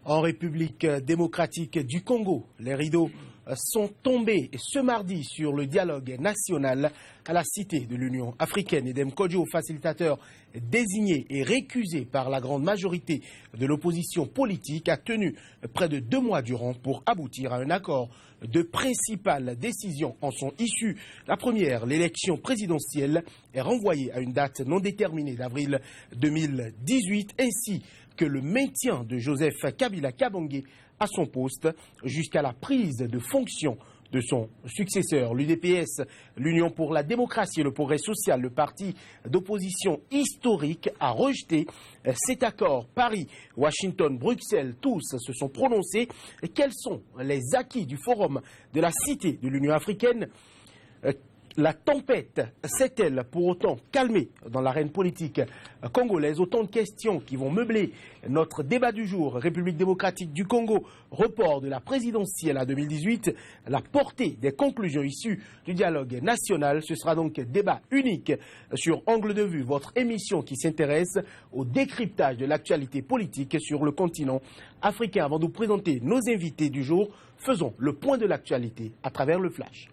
En République démocratique du Congo, les rideaux sont tombés ce mardi sur le dialogue national à la Cité de l'Union africaine. Edem Kodjo, facilitateur désigné et récusé par la grande majorité de l'opposition politique, a tenu près de 2 mois durant pour aboutir à un accord. De principales décisions en sont issues. La première, l'élection présidentielle, est renvoyée à une date non déterminée d'avril 2018, ainsi que le maintien de Joseph Kabila Kabange à son poste jusqu'à la prise de fonction de son successeur. L'UDPS, l'Union pour la démocratie et le progrès social, le parti d'opposition historique, a rejeté cet accord. Paris, Washington, Bruxelles, tous se sont prononcés. Quels sont les acquis du forum de la Cité de l'Union africaine? La tempête s'est-elle pour autant calmée dans l'arène politique congolaise? Autant de questions qui vont meubler notre débat du jour. République démocratique du Congo, report de la présidentielle à 2018, la portée des conclusions issues du dialogue national. Ce sera donc débat unique sur Angle de vue, votre émission qui s'intéresse au décryptage de l'actualité politique sur le continent africain. Avant de vous présenter nos invités du jour, faisons le point de l'actualité à travers le flash.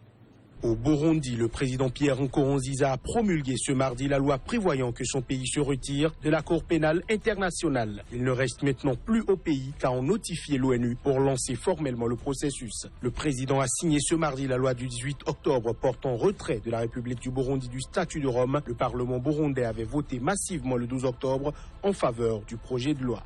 Au Burundi, le président Pierre Nkurunziza a promulgué ce mardi la loi prévoyant que son pays se retire de la Cour pénale internationale. Il ne reste maintenant plus au pays qu'à en notifier l'ONU pour lancer formellement le processus. Le président a signé ce mardi la loi du 18 octobre portant retrait de la République du Burundi du statut de Rome. Le Parlement burundais avait voté massivement le 12 octobre en faveur du projet de loi.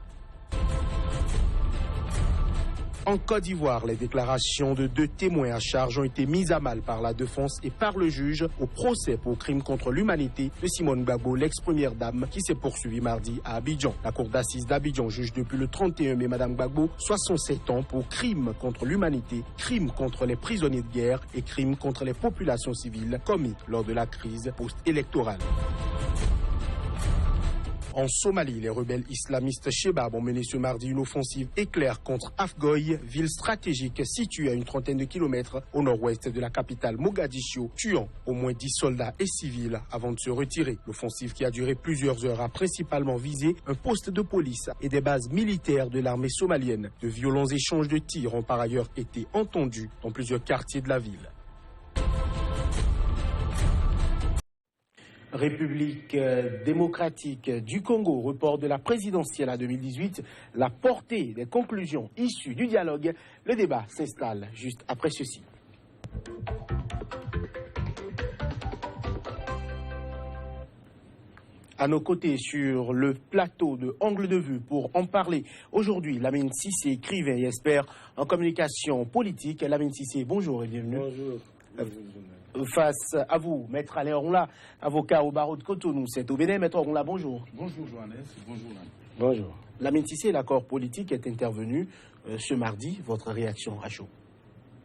En Côte d'Ivoire, les déclarations de 2 témoins à charge ont été mises à mal par la défense et par le juge au procès pour crime contre l'humanité de Simone Gbagbo, l'ex-première dame, qui s'est poursuivie mardi à Abidjan. La cour d'assises d'Abidjan juge depuis le 31 mai Madame Gbagbo 67 ans pour crime contre l'humanité, crime contre les prisonniers de guerre et crime contre les populations civiles commis lors de la crise post-électorale. En Somalie, les rebelles islamistes Shebab ont mené ce mardi une offensive éclair contre Afgoye, ville stratégique située à une trentaine de kilomètres au nord-ouest de la capitale Mogadiscio, tuant au moins 10 soldats et civils avant de se retirer. L'offensive, qui a duré plusieurs heures, a principalement visé un poste de police et des bases militaires de l'armée somalienne. De violents échanges de tirs ont par ailleurs été entendus dans plusieurs quartiers de la ville. République démocratique du Congo, report de la présidentielle à 2018, la portée des conclusions issues du dialogue. Le débat s'installe juste après ceci. À nos côtés sur le plateau de Angle de vue pour en parler aujourd'hui, Lamine Cissé, écrivain et expert en communication politique. Lamine Cissé, bonjour et bienvenue. Bonjour. Face à vous, Maître Alain Ronla, avocat au barreau de Cotonou, c'est au Bénin. Maître Ronla, bonjour. Bonjour Johannes, bonjour. Bonjour. Lamine Cissé, l'accord politique est intervenu ce mardi. Votre réaction à chaud?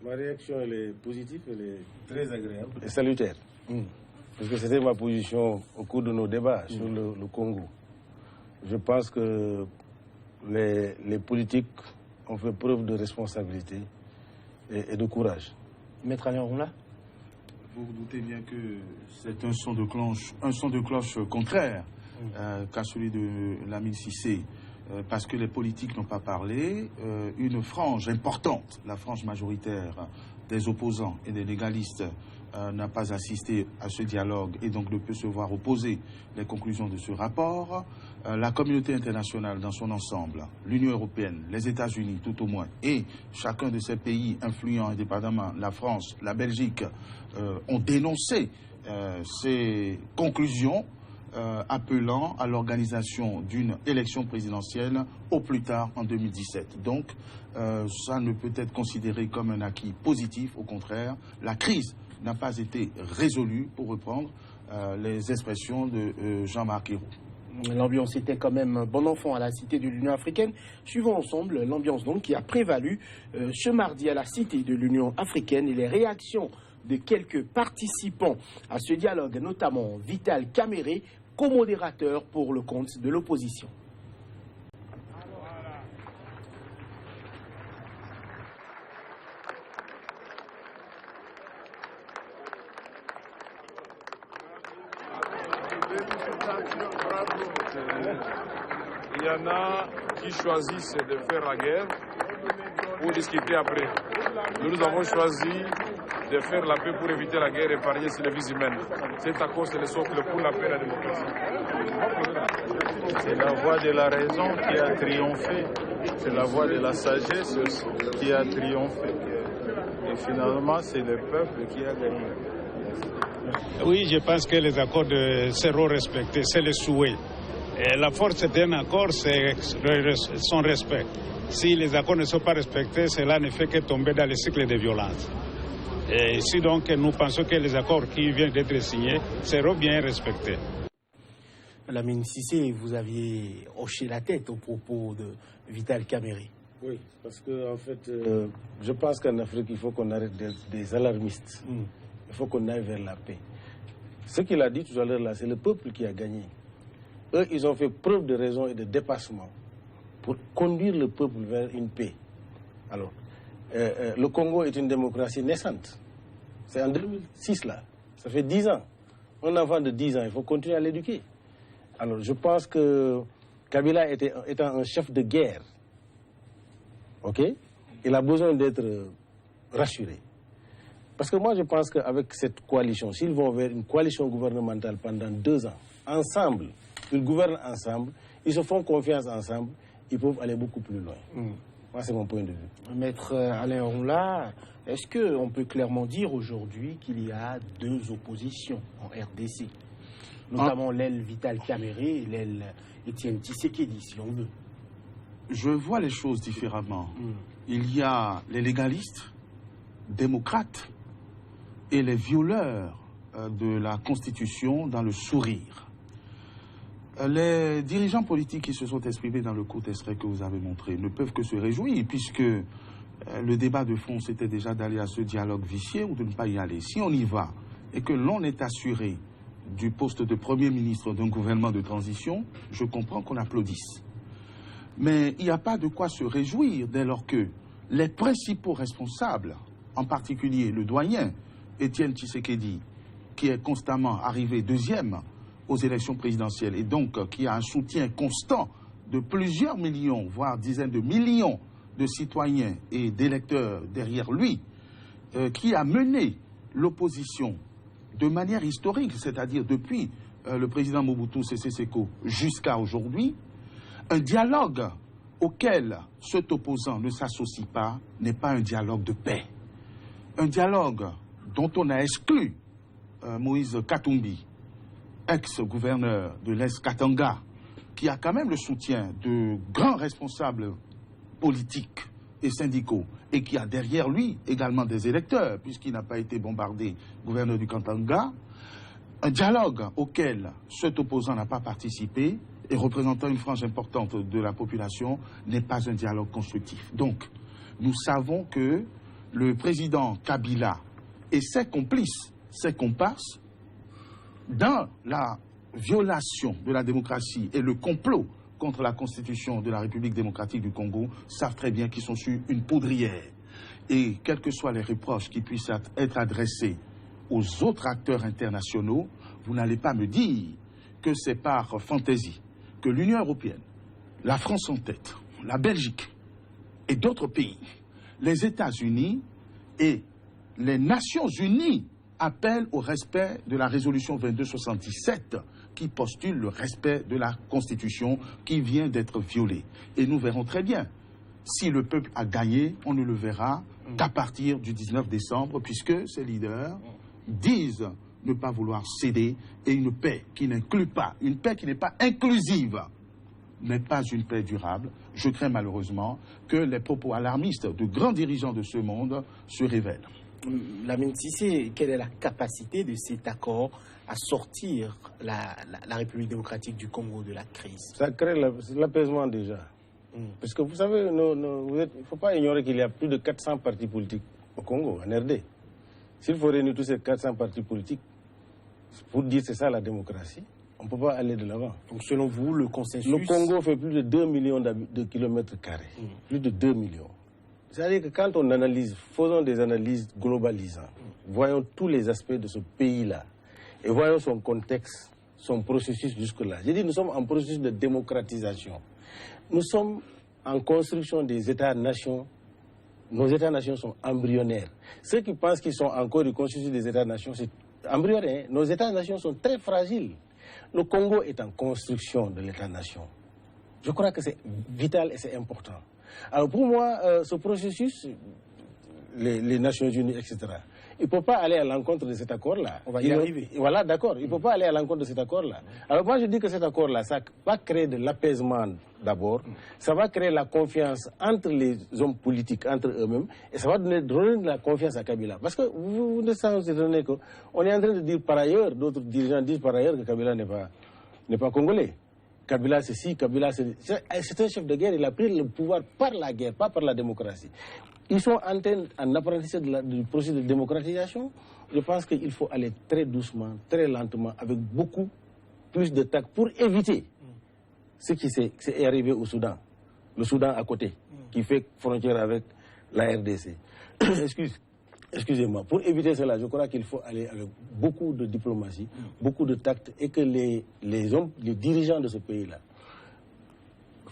Ma réaction, elle est positive, elle est très agréable et salutaire. Parce que c'était ma position au cours de nos débats sur le Congo. Je pense que les politiques ont fait preuve de responsabilité et de courage. Maître Alain Ronla? Vous vous doutez bien que c'est un son de cloche contraire qu'à celui de Lamine Cissé, parce que les politiques n'ont pas parlé. Une frange importante, la frange majoritaire des opposants et des légalistes, n'a pas assisté à ce dialogue et donc ne peut se voir opposer les conclusions de ce rapport. La communauté internationale dans son ensemble, l'Union européenne, les États-Unis tout au moins, et chacun de ces pays influents indépendamment, la France, la Belgique, ont dénoncé ces conclusions appelant à l'organisation d'une élection présidentielle au plus tard en 2017. Donc, ça ne peut être considéré comme un acquis positif. Au contraire, la crise n'a pas été résolue, pour reprendre les expressions de Jean-Marc Ayrault. L'ambiance était quand même bon enfant à la Cité de l'Union africaine. Suivons ensemble l'ambiance donc qui a prévalu ce mardi à la Cité de l'Union africaine et les réactions de quelques participants à ce dialogue, notamment Vital Kamere, co-modérateur pour le compte de l'opposition. Il y en a qui choisissent de faire la guerre pour discuter après. Nous avons choisi de faire la paix pour éviter la guerre et parier sur les vies humaines. Cet accord, c'est le socle pour la paix et la démocratie. C'est la voie de la raison qui a triomphé. C'est la voie de la sagesse aussi qui a triomphé. Et finalement, c'est le peuple qui a gagné. Oui, je pense que les accords seront respectés, c'est le souhait. Et la force d'un accord, c'est son respect. Si les accords ne sont pas respectés, cela ne fait que tomber dans le cycle de violence. Et si donc nous pensons que les accords qui viennent d'être signés seront bien respectés. Lamine Cissé, vous aviez hoché la tête au propos de Vital Kamerhe. Oui, parce que en fait, je pense qu'en Afrique, il faut qu'on arrête des alarmistes. Il faut qu'on aille vers la paix. Ce qu'il a dit tout à l'heure là, c'est le peuple qui a gagné. Eux, ils ont fait preuve de raison et de dépassement pour conduire le peuple vers une paix. Alors, le Congo est une démocratie naissante. C'est en 2006 là. Ça fait 10 ans. Un enfant de 10 ans, il faut continuer à l'éduquer. Alors, je pense que Kabila étant un chef de guerre, ok, il a besoin d'être rassuré. Parce que moi, je pense qu'avec cette coalition, s'ils vont vers une coalition gouvernementale pendant 2 ans, ensemble, ils gouvernent ensemble, ils se font confiance ensemble, ils peuvent aller beaucoup plus loin. Moi, c'est mon point de vue. Maître Alain Ronla, est-ce qu'on peut clairement dire aujourd'hui qu'il y a 2 oppositions en RDC, notamment l'aile Vital Kamerhe et l'aile Étienne Tshisekedi, si l'on veut? Je vois les choses différemment. Il y a les légalistes, démocrates, et les violeurs de la Constitution dans le sourire. Les dirigeants politiques qui se sont exprimés dans le court extrait que vous avez montré ne peuvent que se réjouir, puisque le débat de fond, c'était déjà d'aller à ce dialogue vicieux ou de ne pas y aller. Si on y va et que l'on est assuré du poste de Premier ministre d'un gouvernement de transition, je comprends qu'on applaudisse. Mais il n'y a pas de quoi se réjouir dès lors que les principaux responsables, en particulier le doyen Étienne Tshisekedi, qui est constamment arrivé 2e aux élections présidentielles et donc qui a un soutien constant de plusieurs millions, voire dizaines de millions de citoyens et d'électeurs derrière lui, qui a mené l'opposition de manière historique, c'est-à-dire depuis le président Mobutu Sese Seko jusqu'à aujourd'hui, un dialogue auquel cet opposant ne s'associe pas n'est pas un dialogue de paix. Un dialogue dont on a exclu Moïse Katumbi, ex-gouverneur de l'Est Katanga, qui a quand même le soutien de grands responsables politiques et syndicaux, et qui a derrière lui également des électeurs, puisqu'il n'a pas été bombardé gouverneur du Katanga. Un dialogue auquel cet opposant n'a pas participé, et représentant une frange importante de la population, n'est pas un dialogue constructif. Donc, nous savons que le président Kabila et ses complices, ses comparses, dans la violation de la démocratie et le complot contre la Constitution de la République démocratique du Congo, savent très bien qu'ils sont sur une poudrière. Et quels que soient les reproches qui puissent être adressés aux autres acteurs internationaux, vous n'allez pas me dire que c'est par fantaisie que l'Union européenne, la France en tête, la Belgique et d'autres pays, les États-Unis et les Nations unies appellent au respect de la résolution 2277 qui postule le respect de la Constitution qui vient d'être violée. Et nous verrons très bien. Si le peuple a gagné, on ne le verra qu'à partir du 19 décembre, puisque ces leaders disent ne pas vouloir céder, et une paix qui n'inclut pas, une paix qui n'est pas inclusive, n'est pas une paix durable. Je crains malheureusement que les propos alarmistes de grands dirigeants de ce monde se révèlent. Lamine Cissé, quelle est la capacité de cet accord à sortir la République démocratique du Congo de la crise? Ça crée l'apaisement déjà. Parce que vous savez, il ne faut pas ignorer qu'il y a plus de 400 partis politiques au Congo, en RD. S'il faut réunir tous ces 400 partis politiques pour dire que c'est ça la démocratie, on ne peut pas aller de l'avant. Donc selon vous, le consensus... Le Congo fait plus de 2 millions de kilomètres carrés. Plus de 2 millions. C'est-à-dire que quand on analyse, faisons des analyses globalisantes, voyons tous les aspects de ce pays-là et voyons son contexte, son processus jusque-là. J'ai dit, nous sommes en processus de démocratisation. Nous sommes en construction des États-nations. Nos États-nations sont embryonnaires. Ceux qui pensent qu'ils sont encore reconstitués des États-nations, c'est embryonnaire. Nos États-nations sont très fragiles. Le Congo est en construction de l'État-nation. Je crois que c'est vital et c'est important. Alors pour moi, ce processus, les Nations Unies, etc., il ne peut pas aller à l'encontre de cet accord-là. On va y arriver. Voilà, d'accord. Il ne peut pas aller à l'encontre de cet accord-là. Alors moi, je dis que cet accord-là, ça va créer de l'apaisement d'abord. Ça va créer la confiance entre les hommes politiques, entre eux-mêmes. Et ça va donner de la confiance à Kabila. Parce que vous ne savez pas qu'on est en train de dire par ailleurs, d'autres dirigeants disent par ailleurs que Kabila n'est pas congolais. Kabila c'est ci, Kabila c'est... C'est un chef de guerre, il a pris le pouvoir par la guerre, pas par la démocratie. Ils sont en apprentissage du processus de démocratisation. Je pense qu'il faut aller très doucement, très lentement, avec beaucoup plus de tact pour éviter ce qui est arrivé au Soudan. Le Soudan à côté, qui fait frontière avec la RDC. Excusez-moi. Pour éviter cela, je crois qu'il faut aller avec beaucoup de diplomatie, beaucoup de tact, et que les dirigeants de ce pays-là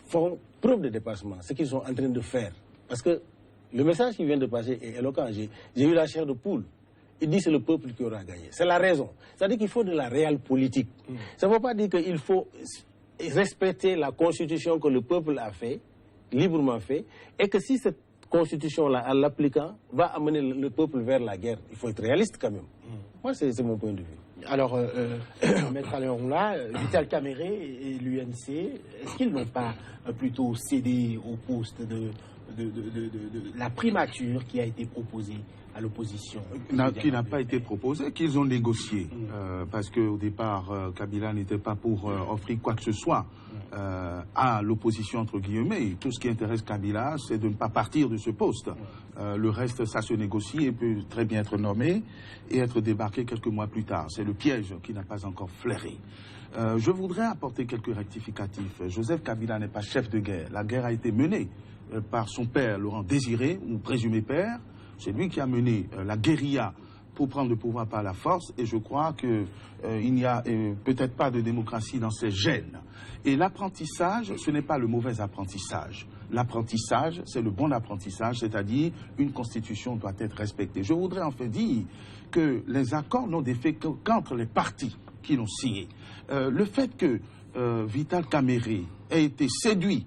font preuve de dépassement, ce qu'ils sont en train de faire. Parce que le message qui vient de passer est éloquent. J'ai eu la chair de poule. Il dit que c'est le peuple qui aura gagné. C'est la raison. C'est-à-dire qu'il faut de la réelle politique. Ça ne veut pas dire qu'il faut respecter la constitution que le peuple a fait, librement fait, et que si cette constitution-là, en l'appliquant, va amener le peuple vers la guerre. Il faut être réaliste quand même. Moi, c'est mon point de vue. Alors, Maître Aléon-là, Vital Kamerhe et l'UNC, est-ce qu'ils n'ont pas plutôt cédé au poste de la primature qui a été proposée à l'opposition? Qui n'a pas été proposée, qu'ils ont négocié. Parce qu'au départ, Kabila n'était pas pour offrir quoi que ce soit à l'opposition, entre guillemets. Tout ce qui intéresse Kabila, c'est de ne pas partir de ce poste. Le reste, ça se négocie et peut très bien être nommé et être débarqué quelques mois plus tard. C'est le piège qui n'a pas encore flairé. Je voudrais apporter quelques rectificatifs. Joseph Kabila n'est pas chef de guerre. La guerre a été menée par son père, Laurent Désiré, ou présumé père. C'est lui qui a mené la guérilla pour prendre le pouvoir par la force, et je crois qu'il n'y a peut-être pas de démocratie dans ses gènes. Et l'apprentissage, ce n'est pas le mauvais apprentissage. L'apprentissage, c'est le bon apprentissage, c'est-à-dire une constitution doit être respectée. Je voudrais en fait dire que les accords n'ont d'effet qu'entre les partis qui l'ont signé. Le fait que Vital Kamerhe ait été séduit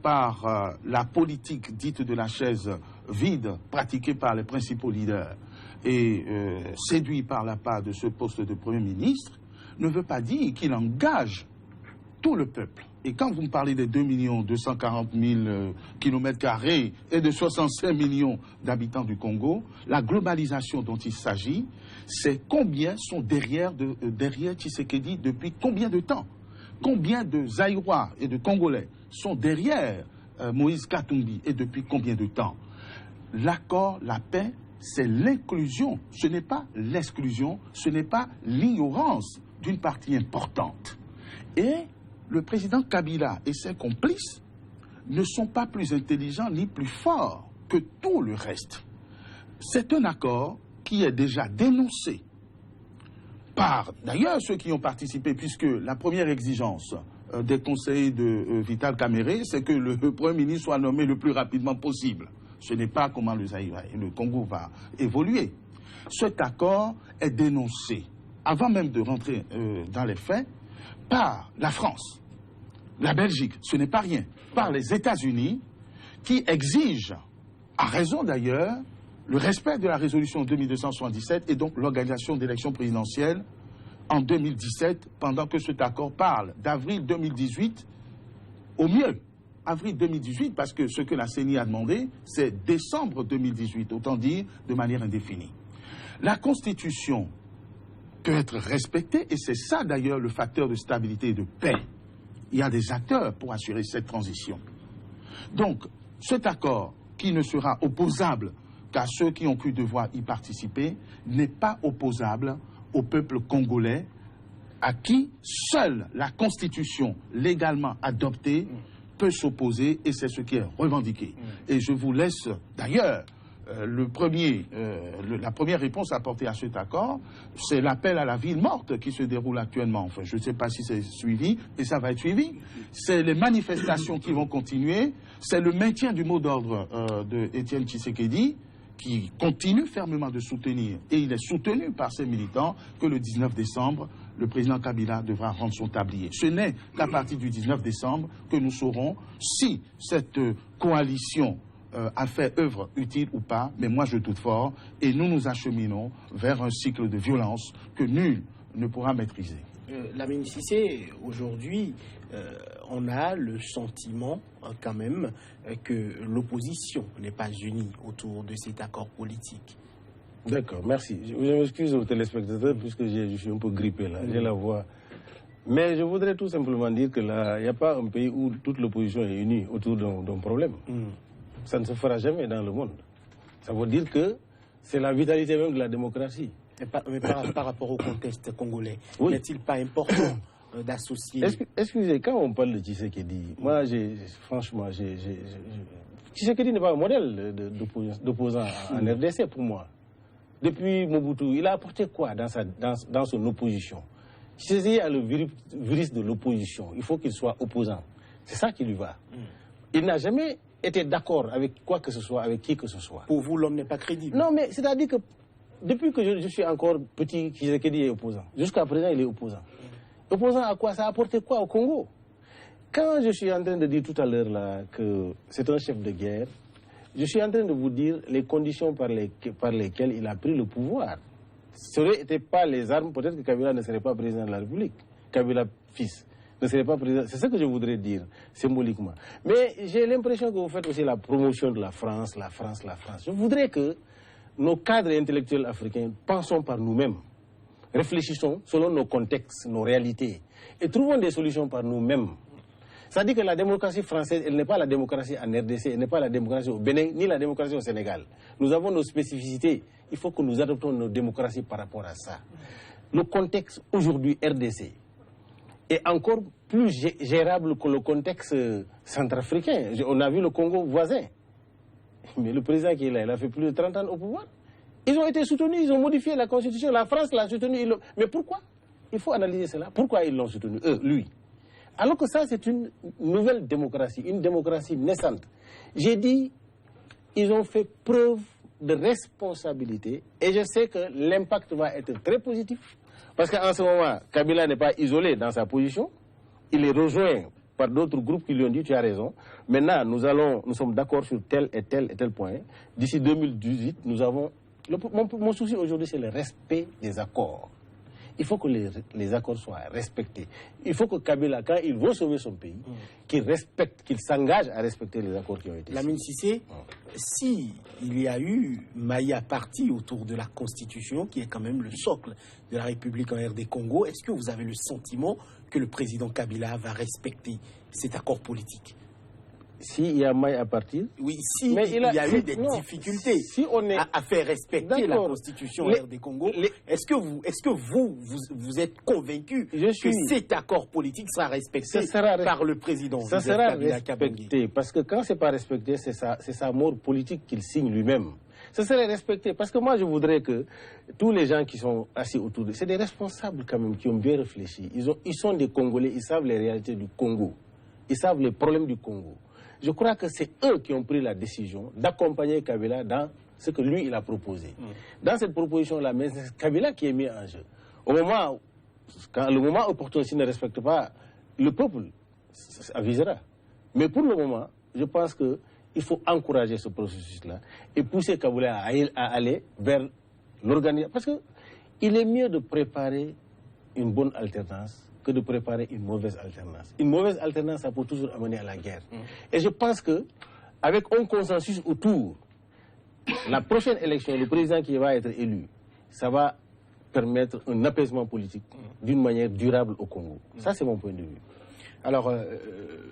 par la politique dite de la chaise vide pratiquée par les principaux leaders et séduit par la part de ce poste de Premier ministre, ne veut pas dire qu'il engage tout le peuple. Et quand vous me parlez des 2 240 000 km² et de 65 millions d'habitants du Congo, la globalisation dont il s'agit, c'est combien sont derrière Tshisekedi depuis combien de temps? Combien de Zaïrois et de Congolais sont derrière Moïse Katumbi et depuis combien de temps? L'accord, la paix, c'est l'inclusion, ce n'est pas l'exclusion, ce n'est pas l'ignorance d'une partie importante. Et le président Kabila et ses complices ne sont pas plus intelligents ni plus forts que tout le reste. C'est un accord qui est déjà dénoncé par, d'ailleurs, ceux qui ont participé, puisque la première exigence des conseillers de Vital Kamerhe, c'est que le Premier ministre soit nommé le plus rapidement possible. Ce n'est pas comment le Congo va évoluer. Cet accord est dénoncé, avant même de rentrer dans les faits, par la France, la Belgique, ce n'est pas rien, par les États-Unis, qui exigent, à raison d'ailleurs, le respect de la résolution 2277 et donc l'organisation d'élections présidentielles en 2017, pendant que cet accord parle d'avril 2018, au mieux, avril 2018, parce que ce que la CENI a demandé, c'est décembre 2018, autant dire de manière indéfinie. La Constitution peut être respectée, et c'est ça d'ailleurs le facteur de stabilité et de paix. Il y a des acteurs pour assurer cette transition. Donc, cet accord, qui ne sera opposable qu'à ceux qui ont cru devoir y participer, n'est pas opposable au peuple congolais, à qui seule la Constitution légalement adoptée peut s'opposer, et c'est ce qui est revendiqué. Et je vous laisse d'ailleurs la première réponse apportée à cet accord, c'est l'appel à la ville morte qui se déroule actuellement. Enfin, je ne sais pas si c'est suivi, et ça va être suivi. C'est les manifestations qui vont continuer. C'est le maintien du mot d'ordre de Étienne Tshisekedi, qui continue fermement de soutenir, et il est soutenu par ses militants, que le 19 décembre, le président Kabila devra rendre son tablier. Ce n'est qu'à partir du 19 décembre que nous saurons si cette coalition a fait œuvre utile ou pas, mais moi je doute fort, et nous nous acheminons vers un cycle de violence que nul ne pourra maîtriser. Lamine Cissé, aujourd'hui, on a le sentiment quand même que l'opposition n'est pas unie autour de cet accord politique. D'accord, merci. Je m'excuse aux téléspectateurs puisque je suis un peu grippé là, j'ai la voix. Mais je voudrais tout simplement dire que là, il n'y a pas un pays où toute l'opposition est unie autour d'un problème. Ça ne se fera jamais dans le monde. Ça veut dire que c'est la vitalité même de la démocratie. Mais par rapport au contexte congolais, oui. n'est-il pas important d'associer... Excusez, quand on parle de Tshisekedi, moi, franchement, Tshisekedi n'est pas un modèle d'opposant en RDC pour moi. Depuis Mobutu, il a apporté quoi dans son opposition? Tshisekedi a le virus de l'opposition. Il faut qu'il soit opposant. C'est ça qui lui va. Il n'a jamais été d'accord avec quoi que ce soit, avec qui que ce soit. Pour vous, l'homme n'est pas crédible? Non, mais c'est-à-dire que depuis que je suis encore petit, Tshisekedi est opposant. Jusqu'à présent, il est opposant. Opposant à quoi? Ça a apporté quoi au Congo? Quand je suis en train de dire tout à l'heure là que c'est un chef de guerre, je suis en train de vous dire les conditions par lesquelles il a pris le pouvoir. Ce n'étaient pas les armes, peut-être que Kabila ne serait pas président de la République. Kabila, fils, ne serait pas président. C'est ce que je voudrais dire, symboliquement. Mais j'ai l'impression que vous faites aussi la promotion de la France, la France, la France. Je voudrais que nos cadres intellectuels africains pensons par nous-mêmes. Réfléchissons selon nos contextes, nos réalités. Et trouvons des solutions par nous-mêmes. C'est-à-dire que la démocratie française, elle n'est pas la démocratie en RDC, elle n'est pas la démocratie au Bénin, ni la démocratie au Sénégal. Nous avons nos spécificités. Il faut que nous adoptons nos démocraties par rapport à ça. Le contexte aujourd'hui RDC est encore plus gérable que le contexte centrafricain. On a vu le Congo voisin. Mais le président qui est là, il a fait plus de 30 ans au pouvoir. Ils ont été soutenus, ils ont modifié la constitution. La France l'a soutenu. Mais pourquoi? Il faut analyser cela. Pourquoi ils l'ont soutenu, eux, lui? Alors que ça, c'est une nouvelle démocratie, une démocratie naissante. J'ai dit, ils ont fait preuve de responsabilité et je sais que l'impact va être très positif. Parce qu'en ce moment, Kabila n'est pas isolé dans sa position. Il est rejoint par d'autres groupes qui lui ont dit, tu as raison. Maintenant, nous sommes d'accord sur tel et tel et tel point. D'ici 2018, nous avons... Mon souci aujourd'hui, c'est le respect des accords. Il faut que les accords soient respectés. Il faut que Kabila, quand il veut sauver son pays, qu'il respecte, qu'il s'engage à respecter les accords qui ont été signés. Lamine Cissé, si il y a eu Maya parti autour de la Constitution, qui est quand même le socle de la République en RD Congo, est-ce que vous avez le sentiment que le président Kabila va respecter cet accord politique? S'il y a maille à partir. Oui, il y a eu des difficultés à faire respecter la Constitution RD Congo, est-ce que vous êtes convaincu que cet accord politique sera respecté par le président? Ça sera respecté, parce que quand ce n'est pas respecté, c'est sa mort politique qu'il signe lui-même. Ça serait respecté, parce que moi je voudrais que tous les gens qui sont assis autour de... C'est des responsables quand même qui ont bien réfléchi. Ils sont des Congolais, ils savent les réalités du Congo. Ils savent les problèmes du Congo. Je crois que c'est eux qui ont pris la décision d'accompagner Kabila dans ce que lui, il a proposé. Dans cette proposition-là, mais c'est Kabila qui est mis en jeu. Quand le moment opportun, s'il ne respecte pas le peuple, ça avisera. Mais pour le moment, je pense qu'il faut encourager ce processus-là et pousser Kabila à aller vers l'organisation. Parce qu'il est mieux de préparer une bonne alternance que de préparer une mauvaise alternance. Une mauvaise alternance, ça peut toujours amener à la guerre. Et je pense qu'avec un consensus autour, la prochaine élection, le président qui va être élu, ça va permettre un apaisement politique d'une manière durable au Congo. Ça, c'est mon point de vue. Alors,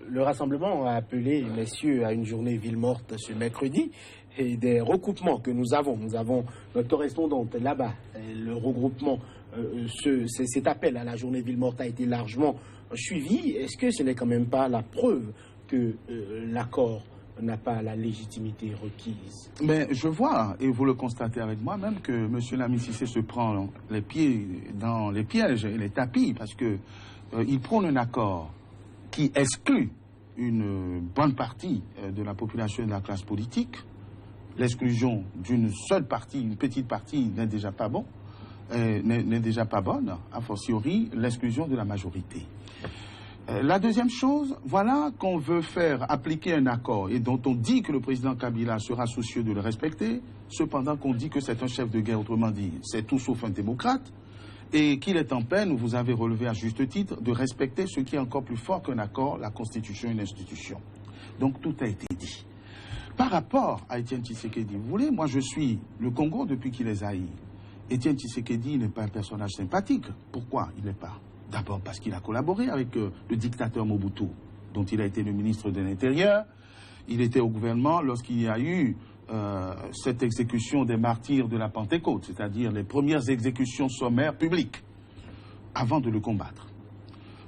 le rassemblement a appelé, messieurs, à une journée ville morte ce mercredi. Et des recoupements que nous avons notre correspondante là-bas, le regroupement, cet appel à la journée ville morte a été largement suivi. Est-ce que ce n'est quand même pas la preuve que l'accord n'a pas la légitimité requise. Mais je vois, et vous le constatez avec moi même, que M. Lamine Cissé se prend les pieds dans les pièges et les tapis, parce que il prône un accord qui exclut une bonne partie de la population et de la classe politique. L'exclusion d'une seule partie, une petite partie, n'est déjà pas bon, n'est déjà pas bonne, a fortiori l'exclusion de la majorité. La deuxième chose, voilà qu'on veut faire appliquer un accord et dont on dit que le président Kabila sera soucieux de le respecter, cependant qu'on dit que c'est un chef de guerre, autrement dit, c'est tout sauf un démocrate, et qu'il est en peine, vous avez relevé à juste titre, de respecter ce qui est encore plus fort qu'un accord, la Constitution et l'institution. Donc tout a été dit. Par rapport à Étienne Tshisekedi, vous voulez, moi je suis le Congo depuis qu'il est haï. Étienne Tshisekedi n'est pas un personnage sympathique. Pourquoi il n'est pas? D'abord parce qu'il a collaboré avec le dictateur Mobutu, dont il a été le ministre de l'Intérieur. Il était au gouvernement lorsqu'il y a eu cette exécution des martyrs de la Pentecôte, c'est-à-dire les premières exécutions sommaires publiques, avant de le combattre.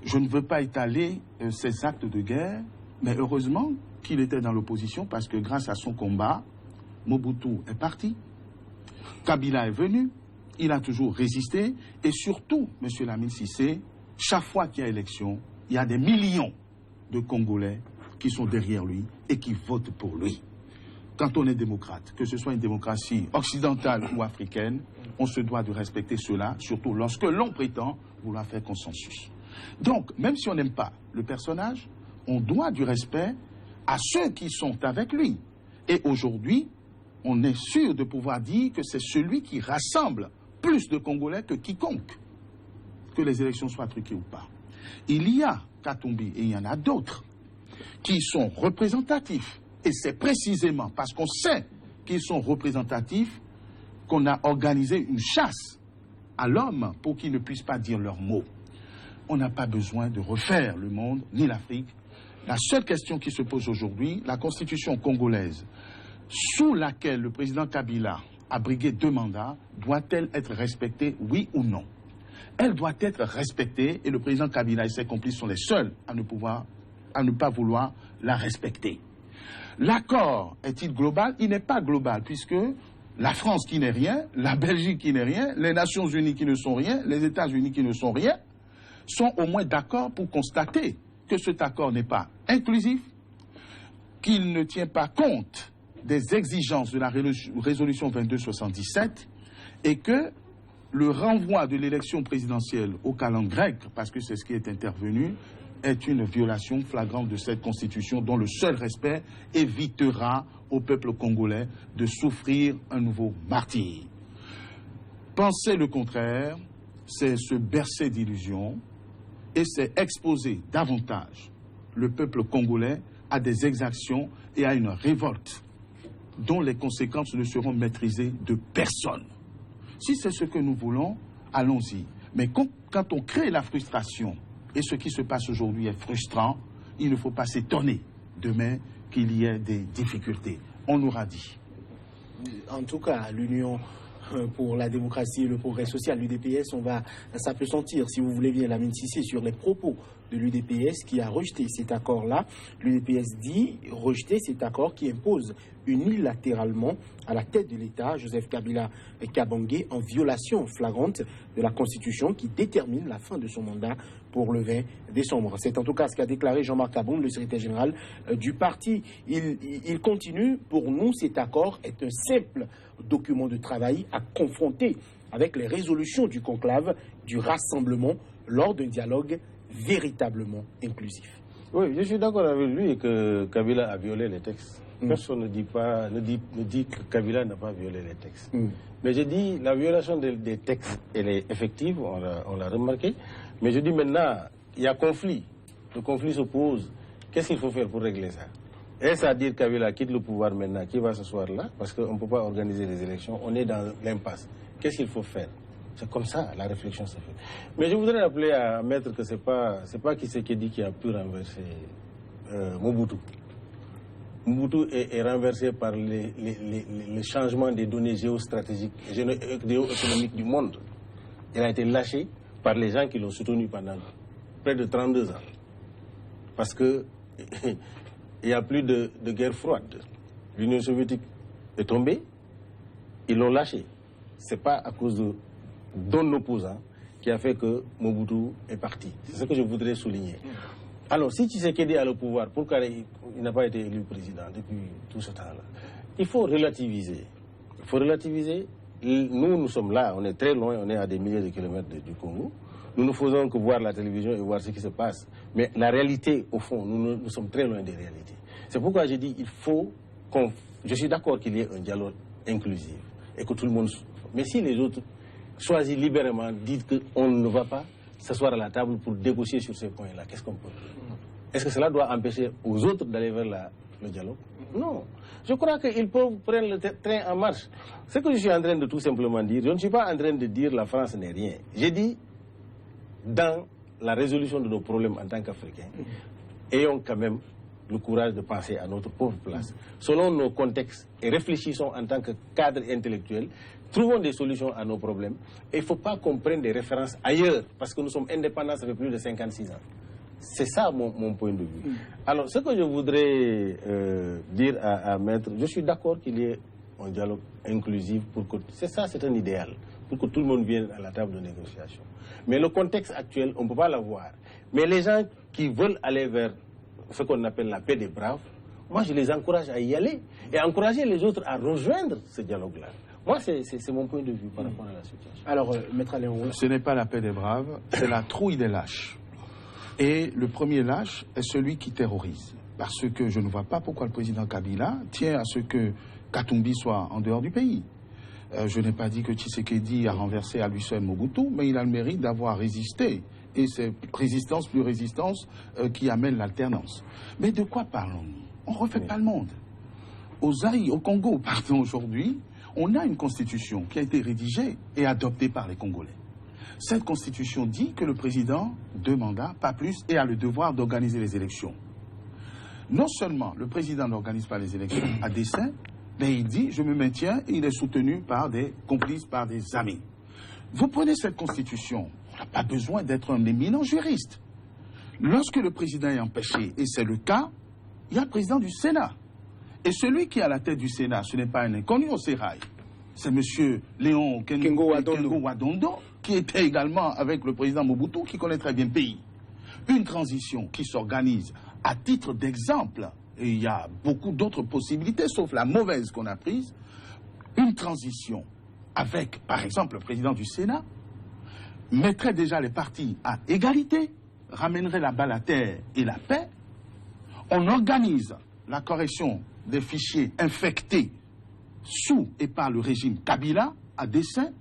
Je ne veux pas étaler ces actes de guerre, mais heureusement qu'il était dans l'opposition parce que grâce à son combat, Mobutu est parti, Kabila est venu, il a toujours résisté, et surtout, M. Lamine Cissé, chaque fois qu'il y a élection, il y a des millions de Congolais qui sont derrière lui et qui votent pour lui. Quand on est démocrate, que ce soit une démocratie occidentale ou africaine, on se doit de respecter cela, surtout lorsque l'on prétend vouloir faire consensus. Donc, même si on n'aime pas le personnage, on doit du respect à ceux qui sont avec lui. Et aujourd'hui, on est sûr de pouvoir dire que c'est celui qui rassemble plus de Congolais que quiconque, que les élections soient truquées ou pas. Il y a Katumbi et il y en a d'autres qui sont représentatifs. Et c'est précisément parce qu'on sait qu'ils sont représentatifs qu'on a organisé une chasse à l'homme pour qu'ils ne puissent pas dire leurs mots. On n'a pas besoin de refaire le monde ni l'Afrique. La seule question qui se pose aujourd'hui, la constitution congolaise, sous laquelle le président Kabila a brigué 2 mandats, doit-elle être respectée, oui ou non? Elle doit être respectée et le président Kabila et ses complices sont les seuls à ne pas vouloir la respecter. L'accord est-il global? Il n'est pas global puisque la France qui n'est rien, la Belgique qui n'est rien, les Nations Unies qui ne sont rien, les États-Unis qui ne sont rien, sont au moins d'accord pour constater que cet accord n'est pas inclusif, qu'il ne tient pas compte des exigences de la résolution 2277 et que le renvoi de l'élection présidentielle au calendrier grec, parce que c'est ce qui est intervenu, est une violation flagrante de cette constitution dont le seul respect évitera au peuple congolais de souffrir un nouveau martyre. Penser le contraire, c'est se bercer d'illusions et c'est exposer davantage le peuple congolais à des exactions et à une révolte dont les conséquences ne seront maîtrisées de personne. Si c'est ce que nous voulons, allons-y. Mais quand on crée la frustration, et ce qui se passe aujourd'hui est frustrant, il ne faut pas s'étonner demain qu'il y ait des difficultés. On l'aura dit. En tout cas, l'Union pour la démocratie et le progrès social, l'UDPS, ça peut sentir, si vous voulez bien, Lamine Cissé sur les propos de l'UDPS qui a rejeté cet accord-là. L'UDPS dit rejeter cet accord qui impose unilatéralement à la tête de l'État, Joseph Kabila Kabange, en violation flagrante de la Constitution qui détermine la fin de son mandat pour le 20 décembre. C'est en tout cas ce qu'a déclaré Jean-Marc Aboum, le secrétaire général du parti. Il continue, pour nous, cet accord est un simple document de travail à confronter avec les résolutions du conclave du rassemblement lors d'un dialogue véritablement inclusif. Oui, je suis d'accord avec lui que Kabila a violé les textes. Personne ne dit que Kabila n'a pas violé les textes. Mais je dis la violation des textes, elle est effective, on l'a remarqué. Mais je dis maintenant, il y a conflit. Le conflit se pose. Qu'est-ce qu'il faut faire pour régler ça? Est-ce à dire que Kabila quitte le pouvoir maintenant, qui va s'asseoir là? Parce qu'on ne peut pas organiser les élections, on est dans l'impasse. Qu'est-ce qu'il faut faire? C'est comme ça, la réflexion s'est faite. Mais je voudrais rappeler à Maître que c'est pas Tshisekedi qui a pu renverser Mobutu. Mobutu est renversé par le changement des données géostratégiques, géoéconomiques du monde. Il a été lâché par les gens qui l'ont soutenu pendant près de 32 ans. Parce que il n'y a plus de guerre froide. L'Union soviétique est tombée, ils l'ont lâché. Ce n'est pas à cause d'un opposant qui a fait que Mobutu est parti. C'est ce que je voudrais souligner. Alors, si Tshisekedi a le pouvoir, pourquoi il n'a pas été élu président depuis tout ce temps-là? Il faut relativiser. Il faut relativiser. Nous sommes là, on est très loin, on est à des milliers de kilomètres du Congo. Nous ne faisons que voir la télévision et voir ce qui se passe. Mais la réalité, au fond, nous sommes très loin des réalités. C'est pourquoi j'ai dit, il faut qu'on... Je suis d'accord qu'il y ait un dialogue inclusif et que tout le monde... Mais si les autres choisissent libérément, disent qu'on ne va pas s'asseoir à la table pour négocier sur ces points-là, qu'est-ce qu'on peut faire? Est-ce que cela doit empêcher aux autres d'aller vers le dialogue? Non. Je crois qu'ils peuvent prendre le train en marche. Ce que je suis en train de tout simplement dire, je ne suis pas en train de dire la France n'est rien. J'ai dit, dans la résolution de nos problèmes en tant qu'Africains, ayons quand même le courage de penser à notre pauvre place, selon nos contextes, et réfléchissons en tant que cadre intellectuel, trouvons des solutions à nos problèmes. Et il ne faut pas qu'on prenne des références ailleurs, parce que nous sommes indépendants, ça fait plus de 56 ans. C'est ça mon point de vue. Alors, ce que je voudrais dire à Maître, je suis d'accord qu'il y ait un dialogue inclusif pour que... C'est ça, c'est un idéal, pour que tout le monde vienne à la table de négociation. Mais le contexte actuel, on ne peut pas l'avoir. Mais les gens qui veulent aller vers ce qu'on appelle la paix des braves, moi je les encourage à y aller et à encourager les autres à rejoindre ce dialogue-là. Moi, c'est mon point de vue par rapport à la situation. Alors, Maître Alain, ce n'est pas la paix des braves, c'est la trouille des lâches. Et le premier lâche est celui qui terrorise. Parce que je ne vois pas pourquoi le président Kabila tient à ce que Katumbi soit en dehors du pays. Je n'ai pas dit que Tshisekedi a renversé à lui seul Mobutu, mais il a le mérite d'avoir résisté. Et c'est résistance plus résistance qui amène l'alternance. Mais de quoi parlons-nous? On ne refait pas le monde. Au Congo, aujourd'hui, on a une constitution qui a été rédigée et adoptée par les Congolais. Cette constitution dit que le président, 2 mandats, pas plus, et a le devoir d'organiser les élections. Non seulement le président n'organise pas les élections à dessein, mais il dit, je me maintiens, et il est soutenu par des complices, par des amis. Vous prenez cette constitution, on n'a pas besoin d'être un éminent juriste. Lorsque le président est empêché, et c'est le cas, il y a le président du Sénat. Et celui qui est à la tête du Sénat, ce n'est pas un inconnu au Sérail. C'est M. Léon Kengo Wadondo, qui était également avec le président Mobutu, qui connaît très bien le pays. Une transition qui s'organise à titre d'exemple, et il y a beaucoup d'autres possibilités, sauf la mauvaise qu'on a prise, une transition avec, par exemple, le président du Sénat, mettrait déjà les partis à égalité, ramènerait la balle à terre et la paix. On organise la correction des fichiers infectés sous et par le régime Kabila à dessein,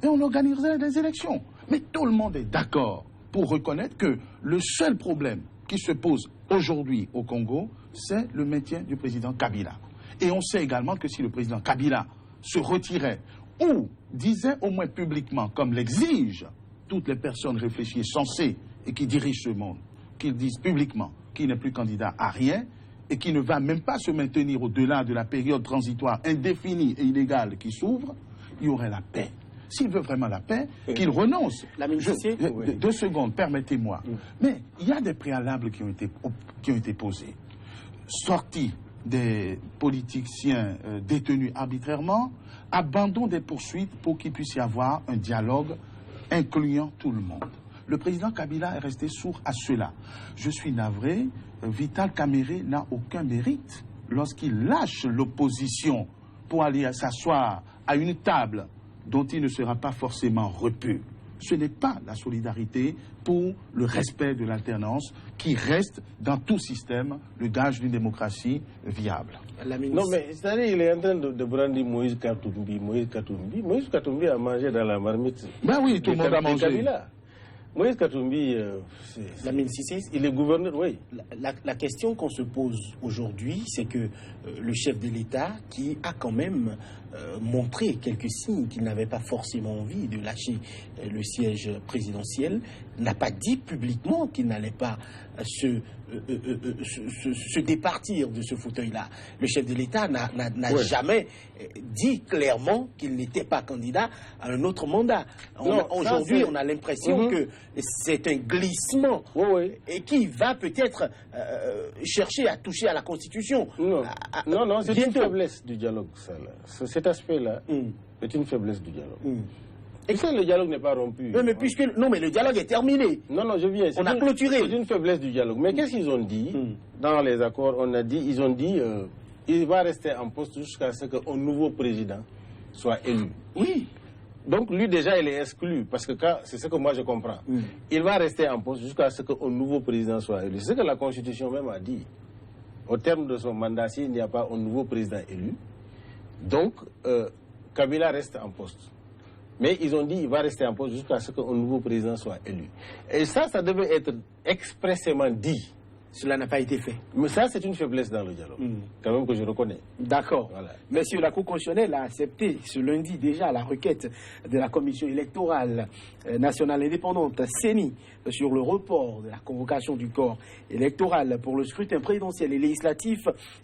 et on organiserait des élections. Mais tout le monde est d'accord pour reconnaître que le seul problème qui se pose aujourd'hui au Congo, c'est le maintien du président Kabila. Et on sait également que si le président Kabila se retirait ou disait au moins publiquement, comme l'exigent toutes les personnes réfléchies et sensées et qui dirigent ce monde, qu'ils disent publiquement qu'il n'est plus candidat à rien et qu'il ne va même pas se maintenir au-delà de la période transitoire indéfinie et illégale qui s'ouvre, il y aurait la paix. S'il veut vraiment la paix, qu'il renonce. 2 secondes, permettez-moi. Mais il y a des préalables qui ont été posés. Sortie des politiciens détenus arbitrairement, abandon des poursuites pour qu'il puisse y avoir un dialogue incluant tout le monde. Le président Kabila est resté sourd à cela. Je suis navré, Vital Kamerhe n'a aucun mérite lorsqu'il lâche l'opposition pour aller s'asseoir à une table dont il ne sera pas forcément repu. Ce n'est pas la solidarité pour le respect de l'alternance qui reste dans tout système le gage d'une démocratie viable. Non, mais c'est-à-dire il est en train de brandir Moïse Katumbi. Moïse Katumbi a mangé dans la marmite. Ben oui, tout le monde a mangé. Kabila. Moïse Katumbi, il est gouverneur, oui. La question qu'on se pose aujourd'hui, c'est que le chef de l'État, qui a quand même montré quelques signes qu'il n'avait pas forcément envie de lâcher le siège présidentiel, n'a pas dit publiquement qu'il n'allait pas se départir de ce fauteuil-là. Le chef de l'État n'a jamais dit clairement qu'il n'était pas candidat à un autre mandat. Aujourd'hui, on a l'impression que c'est un glissement et qui va peut-être chercher à toucher à la Constitution. Non, c'est une faiblesse du dialogue. Cet aspect-là est une faiblesse du dialogue. Et que le dialogue n'est pas rompu. Mais le dialogue est terminé. Non, je viens. On a clôturé. C'est une faiblesse du dialogue. Mais qu'est-ce qu'ils ont dit dans les accords? Ils ont dit il va rester en poste jusqu'à ce qu'un nouveau président soit élu. Oui. Donc lui déjà il est exclu parce que c'est ce que moi je comprends. Il va rester en poste jusqu'à ce qu'un nouveau président soit élu. C'est ce que la Constitution même a dit. Au terme de son mandat, s'il n'y a pas un nouveau président élu, donc Kabila reste en poste. Mais ils ont dit qu'il va rester en poste jusqu'à ce qu'un nouveau président soit élu. Et ça devait être expressément dit. Cela n'a pas été fait. Mais ça, c'est une faiblesse dans le dialogue, quand même que je reconnais. D'accord. Voilà. Messieurs, la Cour constitutionnelle a accepté ce lundi déjà la requête de la Commission électorale nationale indépendante, CENI, sur le report de la convocation du corps électoral pour le scrutin présidentiel et législatif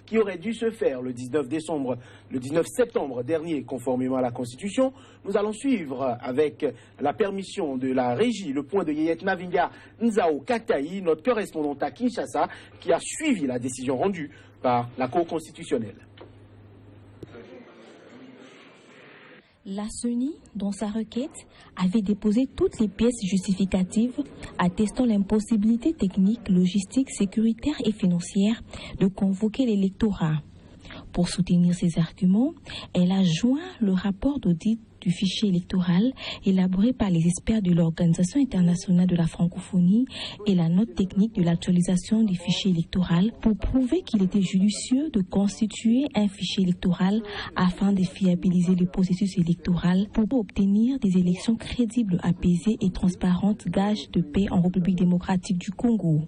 qui aurait dû se faire le 19 septembre dernier, conformément à la Constitution. Nous allons suivre avec la permission de la régie le point de Yeyet Navinga Nzao Kataï, notre correspondant à Kinshasa, qui a suivi la décision rendue par la Cour constitutionnelle. La CENI, dans sa requête, avait déposé toutes les pièces justificatives attestant l'impossibilité technique, logistique, sécuritaire et financière de convoquer l'électorat. Pour soutenir ces arguments, elle a joint le rapport d'audit du fichier électoral élaboré par les experts de l'Organisation internationale de la francophonie et la note technique de l'actualisation du fichier électoral pour prouver qu'il était judicieux de constituer un fichier électoral afin de fiabiliser le processus électoral pour obtenir des élections crédibles, apaisées et transparentes, gage de paix en République démocratique du Congo.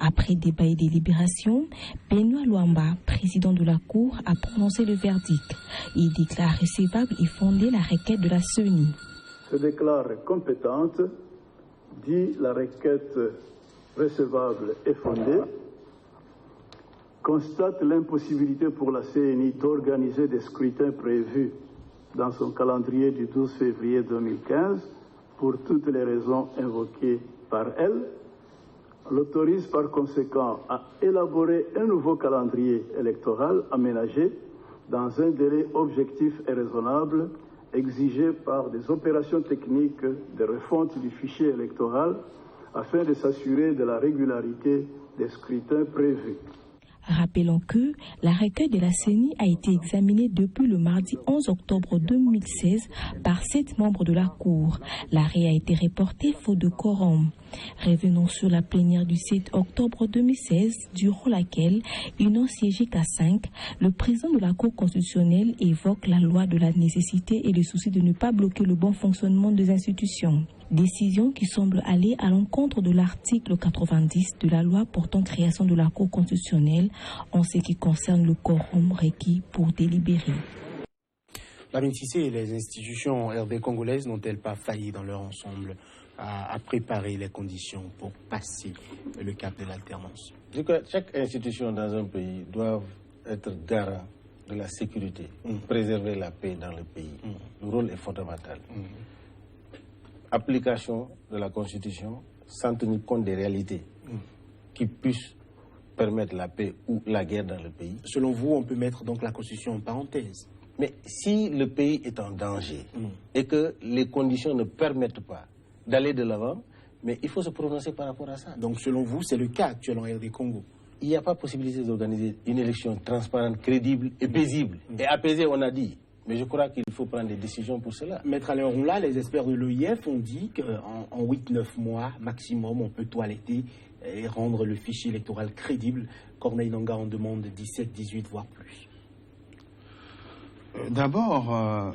Après débat et délibération, Benoît Luamba, président de la Cour, a prononcé le verdict. Il déclare recevable et fondé la requête de la CENI. Se déclare compétente, dit la requête recevable et fondée, constate l'impossibilité pour la CENI d'organiser des scrutins prévus dans son calendrier du 12 février 2015 pour toutes les raisons invoquées par elle, l'autorise par conséquent à élaborer un nouveau calendrier électoral aménagé dans un délai objectif et raisonnable exigé par des opérations techniques de refonte du fichier électoral afin de s'assurer de la régularité des scrutins prévus. Rappelons que la requête de la CENI a été examinée depuis le mardi 11 octobre 2016 par 7 membres de la Cour. L'arrêt a été reporté faute de quorum. Revenons sur la plénière du 7 octobre 2016, durant laquelle, ils n'ont siégé qu'à 5. Le président de la Cour constitutionnelle évoque la loi de la nécessité et le souci de ne pas bloquer le bon fonctionnement des institutions. Décision qui semble aller à l'encontre de l'article 90 de la loi portant création de la Cour constitutionnelle en ce qui concerne le quorum requis pour délibérer. Lamine Cissé et les institutions RD congolaises n'ont-elles pas failli dans leur ensemble à préparer les conditions pour passer le cap de l'alternance? Je crois que chaque institution dans un pays doit être garant de la sécurité, préserver la paix dans le pays. Le rôle est fondamental. Application de la Constitution sans tenir compte des réalités qui puissent permettre la paix ou la guerre dans le pays. Selon vous, on peut mettre donc la Constitution en parenthèse? Mais si le pays est en danger et que les conditions ne permettent pas d'aller de l'avant, mais il faut se prononcer par rapport à ça. Donc selon vous, c'est le cas actuel en RD Congo? Il n'y a pas possibilité d'organiser une élection transparente, crédible et paisible. Et apaisée, on a dit. Mais je crois qu'il faut prendre des décisions pour cela. Maître Alain Ronla, les experts de l'OIF ont dit qu'en 8-9 mois maximum, on peut toiletter et rendre le fichier électoral crédible. Corneille Nangaa en demande 17, 18, voire plus. D'abord,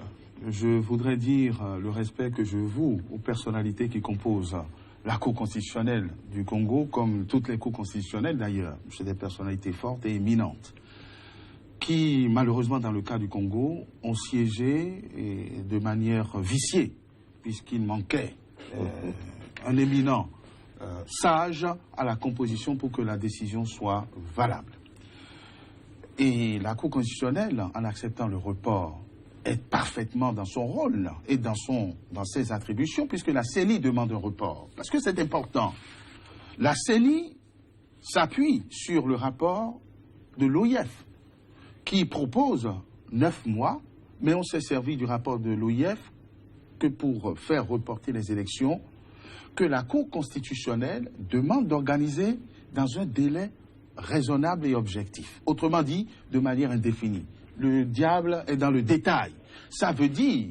je voudrais dire le respect que je voue aux personnalités qui composent la Cour constitutionnelle du Congo, comme toutes les cours constitutionnelles d'ailleurs. C'est des personnalités fortes et éminentes, qui, malheureusement, dans le cas du Congo, ont siégé de manière viciée, puisqu'il manquait un éminent sage à la composition pour que la décision soit valable. Et la Cour constitutionnelle, en acceptant le report, est parfaitement dans son rôle et dans ses attributions, puisque la CENI demande un report. Parce que c'est important. La CENI s'appuie sur le rapport de l'OIF, qui propose 9 mois, mais on s'est servi du rapport de l'OIF que pour faire reporter les élections, que la Cour constitutionnelle demande d'organiser dans un délai raisonnable et objectif. Autrement dit, de manière indéfinie. Le diable est dans le détail. Ça veut dire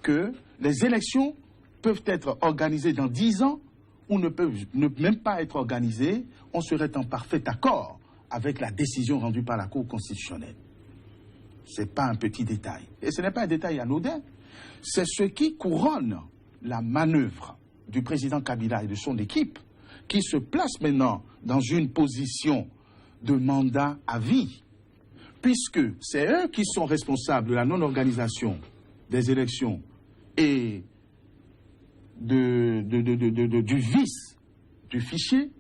que les élections peuvent être organisées dans 10 ans ou ne peuvent même pas être organisées. On serait en parfait accord avec la décision rendue par la Cour constitutionnelle. Ce n'est pas un petit détail. Et ce n'est pas un détail anodin. C'est ce qui couronne la manœuvre du président Kabila et de son équipe, qui se place maintenant dans une position de mandat à vie, puisque c'est eux qui sont responsables de la non-organisation des élections et du vice du fichier.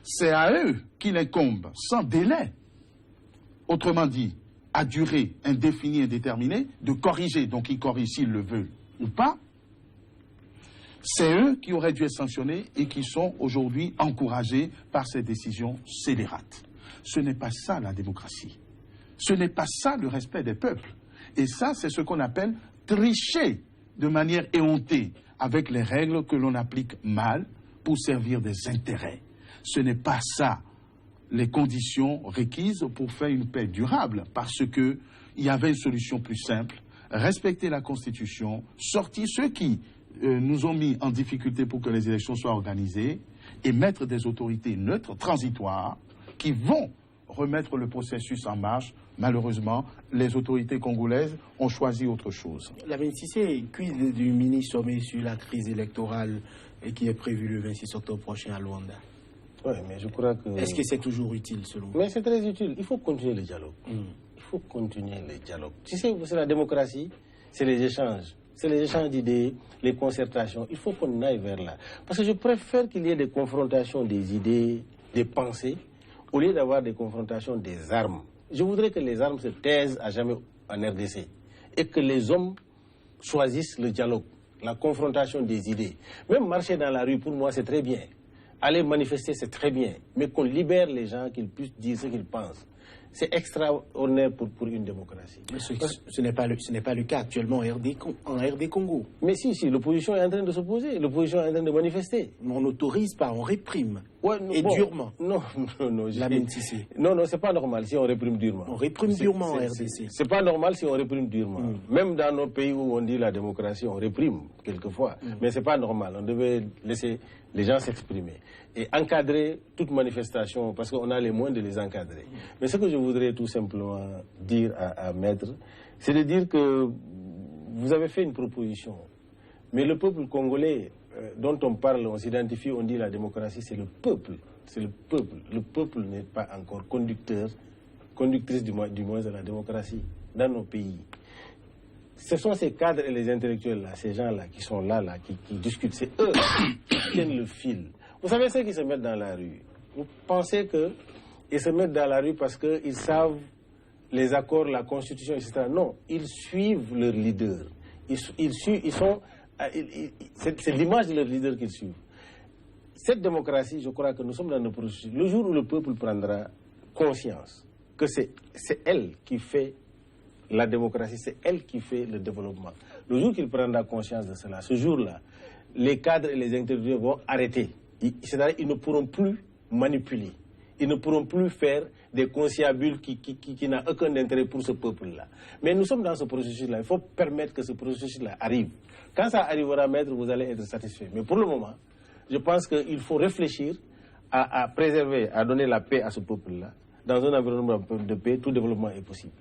C'est à eux qu'il incombe, sans délai, autrement dit, à durée indéfinie et indéterminée, de corriger, donc ils corrigent s'ils le veulent ou pas. C'est eux qui auraient dû être sanctionnés et qui sont aujourd'hui encouragés par ces décisions scélérates. Ce n'est pas ça la démocratie. Ce n'est pas ça le respect des peuples. Et ça, c'est ce qu'on appelle tricher de manière éhontée avec les règles que l'on applique mal pour servir des intérêts. Ce n'est pas ça les conditions requises pour faire une paix durable, parce qu'il y avait une solution plus simple, respecter la Constitution, sortir ceux qui nous ont mis en difficulté pour que les élections soient organisées et mettre des autorités neutres, transitoires, qui vont remettre le processus en marche. Malheureusement, les autorités congolaises ont choisi autre chose. La 26e, quid du mini-sommet sur la crise électorale qui est prévu le 26 octobre prochain à Luanda? Oui, mais je crois que... Est-ce que c'est toujours utile selon vous? Mais c'est très utile. Il faut continuer le dialogue. Il faut continuer le dialogue. Tu sais, c'est la démocratie, c'est les échanges. C'est les échanges d'idées, les concertations. Il faut qu'on aille vers là. Parce que je préfère qu'il y ait des confrontations des idées, des pensées, au lieu d'avoir des confrontations des armes. Je voudrais que les armes se taisent à jamais en RDC. Et que les hommes choisissent le dialogue, la confrontation des idées. Même marcher dans la rue, pour moi, c'est très bien. Aller manifester, c'est très bien. Mais qu'on libère les gens, qu'ils puissent dire ce qu'ils pensent. C'est extraordinaire pour une démocratie. Ce n'est pas le cas actuellement en RD Congo. Mais si, l'opposition est en train de s'opposer, l'opposition est en train de manifester. On n'autorise pas, on réprime. Ouais, durement. Non. La mentissé. Non, c'est pas normal si on réprime durement. On réprime durement en RDC. C'est pas normal si on réprime durement. Même dans nos pays où on dit la démocratie, on réprime quelquefois. Mais c'est pas normal. On devait laisser les gens s'exprimer et encadrer toute manifestation, parce qu'on a les moyens de les encadrer. Mais ce que je voudrais tout simplement dire à Maître, c'est de dire que vous avez fait une proposition, mais le peuple congolais dont on parle, on s'identifie, on dit la démocratie, c'est le peuple. C'est le peuple. Le peuple n'est pas encore conductrice du moins de la démocratie dans nos pays. Ce sont ces cadres et les intellectuels-là, ces gens-là qui sont là qui discutent. C'est eux qui tiennent le fil. Vous savez ceux qui se mettent dans la rue. Vous pensez qu'ils se mettent dans la rue parce qu'ils savent les accords, la Constitution, etc. Non, ils suivent leur leader. C'est l'image de leur leader qu'ils suivent. Cette démocratie, je crois que nous sommes dans le processus. Le jour où le peuple prendra conscience que c'est elle qui fait la démocratie, c'est elle qui fait le développement. Le jour qu'il prendra conscience de cela, ce jour-là, les cadres et les intellectuels vont arrêter. C'est-à-dire qu'ils ne pourront plus manipuler. Ils ne pourront plus faire des conciliabules qui n'ont aucun intérêt pour ce peuple-là. Mais nous sommes dans ce processus-là. Il faut permettre que ce processus-là arrive. Quand ça arrivera, Maître, vous allez être satisfait. Mais pour le moment, je pense qu'il faut réfléchir à préserver, à donner la paix à ce peuple-là. Dans un environnement de paix, tout développement est possible.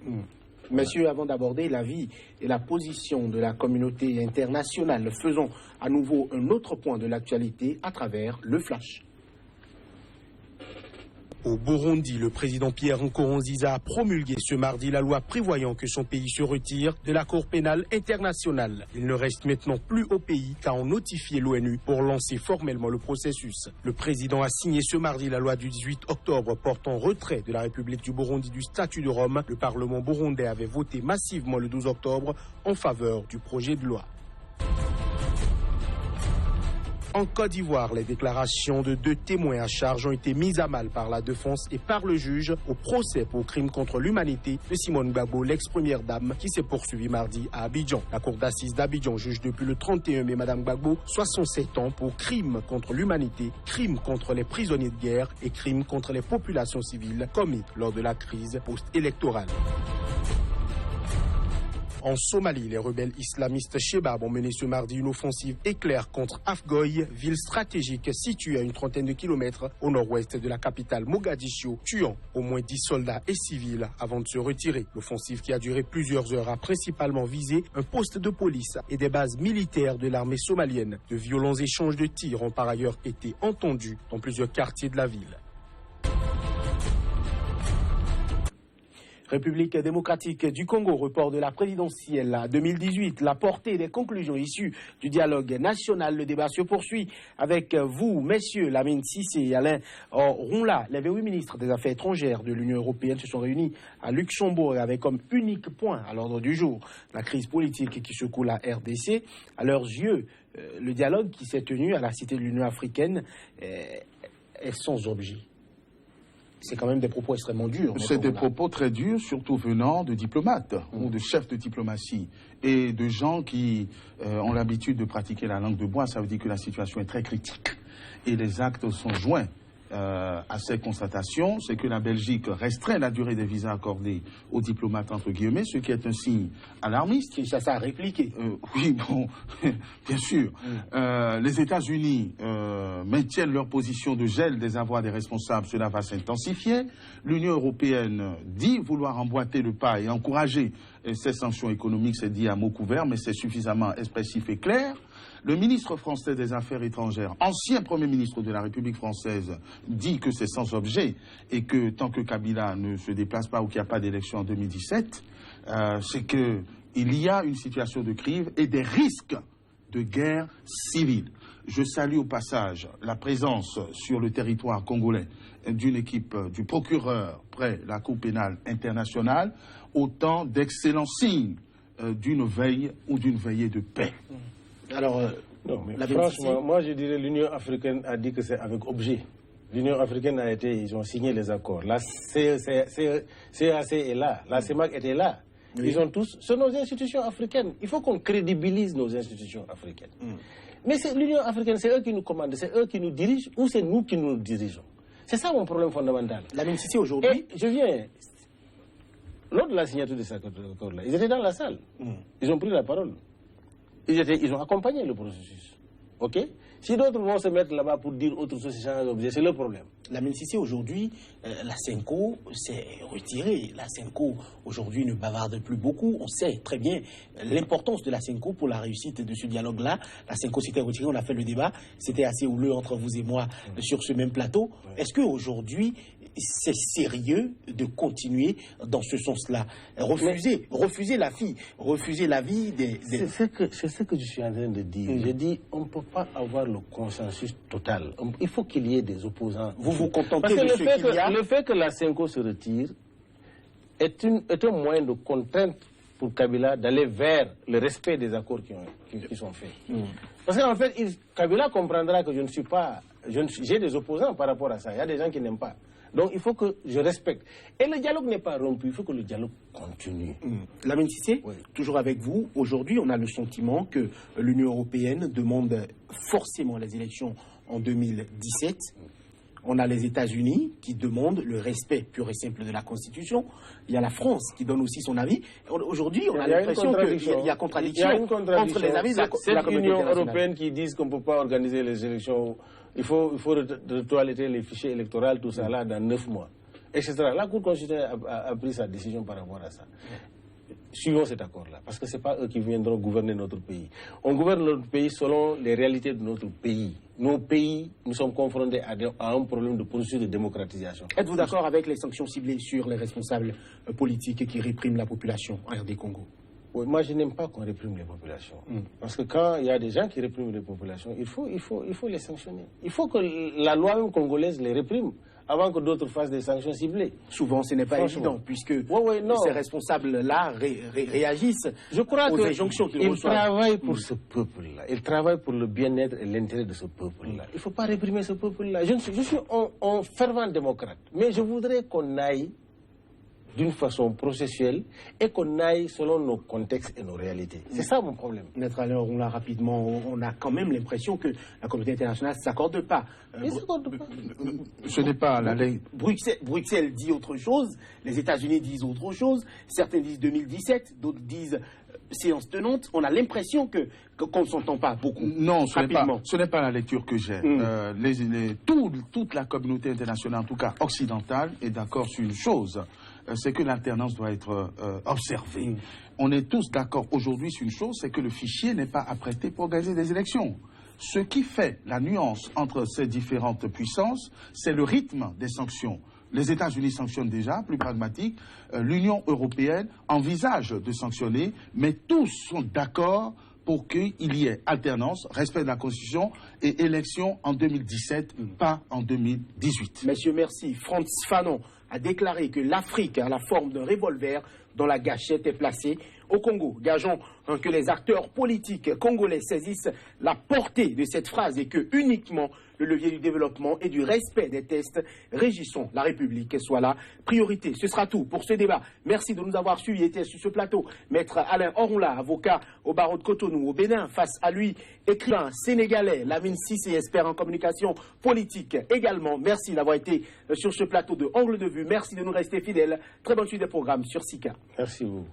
Monsieur, avant d'aborder l'avis et la position de la communauté internationale, faisons à nouveau un autre point de l'actualité à travers le Flash. Au Burundi, le président Pierre Nkurunziza a promulgué ce mardi la loi prévoyant que son pays se retire de la Cour pénale internationale. Il ne reste maintenant plus au pays qu'à en notifier l'ONU pour lancer formellement le processus. Le président a signé ce mardi la loi du 18 octobre portant retrait de la République du Burundi du statut de Rome. Le Parlement burundais avait voté massivement le 12 octobre en faveur du projet de loi. En Côte d'Ivoire, les déclarations de 2 témoins à charge ont été mises à mal par la défense et par le juge au procès pour crime contre l'humanité de Simone Gbagbo, l'ex-première dame, qui s'est poursuivie mardi à Abidjan. La cour d'assises d'Abidjan juge depuis le 31 mai Madame Gbagbo 67 ans pour crime contre l'humanité, crime contre les prisonniers de guerre et crime contre les populations civiles commis lors de la crise post-électorale. En Somalie, les rebelles islamistes Shebab ont mené ce mardi une offensive éclair contre Afgoye, ville stratégique située à une trentaine de kilomètres au nord-ouest de la capitale Mogadiscio, tuant au moins 10 soldats et civils avant de se retirer. L'offensive qui a duré plusieurs heures a principalement visé un poste de police et des bases militaires de l'armée somalienne. De violents échanges de tirs ont par ailleurs été entendus dans plusieurs quartiers de la ville. République démocratique du Congo, report de la présidentielle à 2018, la portée des conclusions issues du dialogue national. Le débat se poursuit avec vous, messieurs Lamine Cissé et Alain Ronla. Les 28 ministres des Affaires étrangères de l'Union européenne se sont réunis à Luxembourg avec comme unique point à l'ordre du jour la crise politique qui secoue la RDC. À leurs yeux, le dialogue qui s'est tenu à la Cité de l'Union africaine est sans objet. C'est quand même des propos extrêmement durs. C'est des propos très durs, surtout venant de diplomates ou de chefs de diplomatie et de gens qui ont l'habitude de pratiquer la langue de bois. Ça veut dire que la situation est très critique et les actes sont joints à ces constatations. C'est que la Belgique restreint la durée des visas accordés aux diplomates, entre guillemets, ce qui est un signe alarmiste. Ça a répliqué. Oui, bon, bien sûr. Les États-Unis maintiennent leur position de gel des avoirs des responsables. Cela va s'intensifier. L'Union européenne dit vouloir emboîter le pas et encourager ces sanctions économiques. C'est dit à mots couverts, mais c'est suffisamment expressif et clair. Le ministre français des Affaires étrangères, ancien Premier ministre de la République française, dit que c'est sans objet et que tant que Kabila ne se déplace pas ou qu'il n'y a pas d'élection en 2017, c'est qu'il y a une situation de crise et des risques de guerre civile. Je salue au passage la présence sur le territoire congolais d'une équipe du procureur près la Cour pénale internationale, autant d'excellents signes d'une veille ou d'une veillée de paix. Alors, non, mais franchement, moi je dirais l'Union africaine a dit que c'est avec objet. L'Union africaine a été, ils ont signé les accords. La CAC est là, la CEMAC était là. Oui. Ils ont tous, c'est nos institutions africaines. Il faut qu'on crédibilise nos institutions africaines. Mais c'est l'Union africaine, c'est eux qui nous commandent, c'est eux qui nous dirigent ou c'est nous qui nous dirigeons. C'est ça mon problème fondamental. La même cité aujourd'hui. Je viens, lors de la signature de cet accord-là, ils étaient dans la salle. Ils ont pris la parole. Ils ont accompagné le processus. OK? Si d'autres vont se mettre là-bas pour dire autre chose, c'est le problème. La MNCC aujourd'hui, la CENCO s'est retirée. La CENCO aujourd'hui ne bavarde plus beaucoup. On sait très bien l'importance de la CENCO pour la réussite de ce dialogue-là. La CENCO s'était retirée, on a fait le débat. C'était assez houleux entre vous et moi sur ce même plateau. Est-ce qu'aujourd'hui, c'est sérieux de continuer dans ce sens-là? Refuser la vie des... C'est ce que je suis en train de dire. Je dis, on ne peut pas avoir le consensus total. Il faut qu'il y ait des opposants. Vous vous contentez de ce qu'il y a? Le fait que la CENCO se retire est un moyen de contrainte pour Kabila d'aller vers le respect des accords qui sont faits. Parce qu'en fait, Kabila comprendra que je ne suis pas... J'ai des opposants par rapport à ça. Il y a des gens qui n'aiment pas. Donc il faut que je respecte. Et le dialogue n'est pas rompu, il faut que le dialogue continue. Lamine Cissé, oui. Toujours avec vous. Aujourd'hui, on a le sentiment que l'Union européenne demande forcément les élections en 2017. On a les États-Unis qui demandent le respect pur et simple de la Constitution. Il y a la France qui donne aussi son avis. Aujourd'hui, on a l'impression qu'il y a contradiction entre les avis de la Cette Union européenne qui dit qu'on ne peut pas organiser les élections, il faut retoiletter les fichiers électoraux, tout ça là, dans 9 mois, etc. La Cour constitutionnelle a pris sa décision par rapport à ça. suivons cet accord-là, parce que ce n'est pas eux qui viendront gouverner notre pays. On gouverne notre pays selon les réalités de notre pays. Nos pays, nous sommes confrontés à un problème de processus de démocratisation. Êtes-vous d'accord avec les sanctions ciblées sur les responsables politiques qui répriment la population en RD Congo? Oui, moi, je n'aime pas qu'on réprime les populations. Parce que quand il y a des gens qui répriment les populations, il faut les sanctionner. Il faut que la loi même congolaise les réprime avant que d'autres fassent des sanctions ciblées. Souvent, ce n'est pas évident, puisque ces responsables-là réagissent aux injonctions qu'ils reçoivent. Ils travaillent pour ce peuple-là. Ils travaillent pour le bien-être et l'intérêt de ce peuple-là. Il ne faut pas réprimer ce peuple-là. Je suis un fervent démocrate, mais je voudrais qu'on aille d'une façon processuelle et qu'on aille selon nos contextes et nos réalités. C'est ça mon problème. Maître Alain Orunla, rapidement, on a quand même l'impression que la communauté internationale ne s'accorde pas. Ce n'est pas la ley. Bruxelles dit autre chose, les États-Unis disent autre chose, certains disent 2017, d'autres disent séance tenante. On a l'impression qu'on ne s'entend pas beaucoup. Non, ce n'est pas la lecture que j'ai. Toute la communauté internationale, en tout cas occidentale, est d'accord sur une chose. C'est que l'alternance doit être observée. On est tous d'accord aujourd'hui sur une chose, c'est que le fichier n'est pas apprêté pour organiser des élections. Ce qui fait la nuance entre ces différentes puissances, c'est le rythme des sanctions. Les États-Unis sanctionnent déjà, plus pragmatique. L'Union européenne envisage de sanctionner, mais tous sont d'accord pour qu'il y ait alternance, respect de la Constitution et élection en 2017, pas en 2018. Messieurs, merci. Frantz Fanon a déclaré que l'Afrique a la forme d'un revolver dont la gâchette est placée au Congo. Gageons que les acteurs politiques congolais saisissent la portée de cette phrase et que uniquement le levier du développement et du respect des tests régissant la République soit la priorité. Ce sera tout pour ce débat. Merci de nous avoir suivis. Était sur ce plateau Maître Alain Orunla, avocat au barreau de Cotonou au Bénin. Face à lui, écrivain sénégalais Lamine Cissé, expert en communication politique également. Merci d'avoir été sur ce plateau de Angle de Vue. Merci de nous rester fidèles. Très bonne suite des programmes sur SICA. Merci beaucoup.